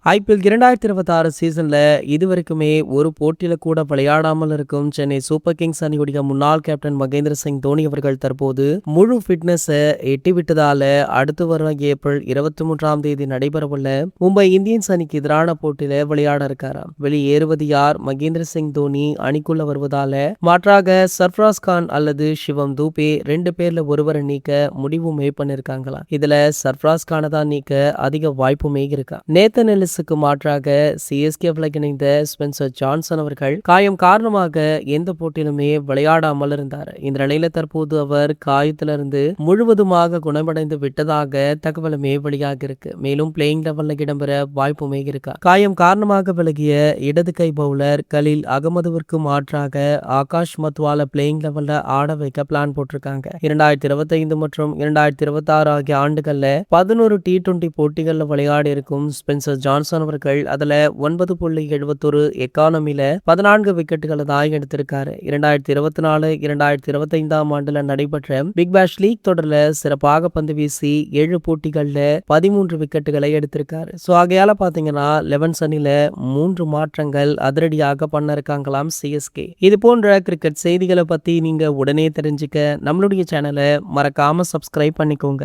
IPL 2026 சீசன்ல இதுவரைக்குமே ஒரு போட்டியில கூட விளையாடாமல் இருக்கும் சென்னை சூப்பர் கிங்ஸ் அணியுடைய முன்னாள் கேப்டன் மகேந்திர சிங் தோனி அவர்கள் தற்போது முழு ஃபிட்னஸை எட்டிவிட்டதால அடுத்து வரும் ஏப்ரல் 23ஆம் தேதி நடைபெறவுள்ள மும்பை இந்தியன்ஸ் அணிக்கு எதிரான போட்டியில விளையாட இருக்காராம். வெளியேறுவது யார்? மகேந்திர சிங் தோனி அணிக்குள்ள வருவதால மாற்றாக சர்ஃப்ராஸ் கான் அல்லது சிவம் தூபே 2 பேர்ல ஒருவரை நீக்க முடிவுமே பண்ணிருக்காங்களாம். இதுல சர்ஃப்ராஸ் கானை தான் நீக்க அதிக வாய்ப்புமே இருக்கா. நேத்தன் எல்லிஸுக்கு மாற்றாக சிஎஸ்கேவில் இணைந்த ஸ்பென்சர் ஜான்சன் அவர்கள் காயம் காரணமாக எந்த போட்டியிலுமே விளையாடாமல் இருந்தார். இந்த நிலையில தற்போது அவர் காயத்திலிருந்து முழுவதுமாக குணமடைந்து விட்டதாக தகவலுமே வெளியாக இருக்கு. மேலும் பிளேயிங் லெவல்ல இடம்பெற வாய்ப்புமே இருக்கா. காயம் காரணமாக விலகிய இடது கை பவுலர் கலீல் அகமதுவிற்கு மாற்றாக ஆகாஷ் மத்வால பிளேயிங் லெவல்ல ஆட வைக்க பிளான் போட்டிருக்காங்க. 2025 மற்றும் 2026 ஆகிய ஆண்டுகள்ல 11 T20 போட்டிகள்ல விளையாடி இருக்கும் ஸ்பென்சர் ஜான்சன் அவர்கள் அதுல 9.71 எக்கானமில 14 விக்கெட்டுகளை தான் எடுத்திருக்காரு. 2024 2025ஆம் ஆண்டுல நடைபெற்ற பிக் பேஷ் லீக் தொடர்ல சிறப்பாக பந்து வீசி 7 போட்டிகள்ல 13 விக்கெட்டுகளை எடுத்திருக்காரு. சோ ஆகையால பாத்தீங்கன்னா 11 அணில 3 மாற்றங்கள் அதிரடியாக பண்ண இருக்காங்களாம் சிஎஸ்கே. இது போன்ற கிரிக்கெட் செய்திகளை பத்தி நீங்க உடனே தெரிஞ்சுக்க நம்மளுடைய சேனலை மறக்காம சப்ஸ்கிரைப் பண்ணிக்கோங்க.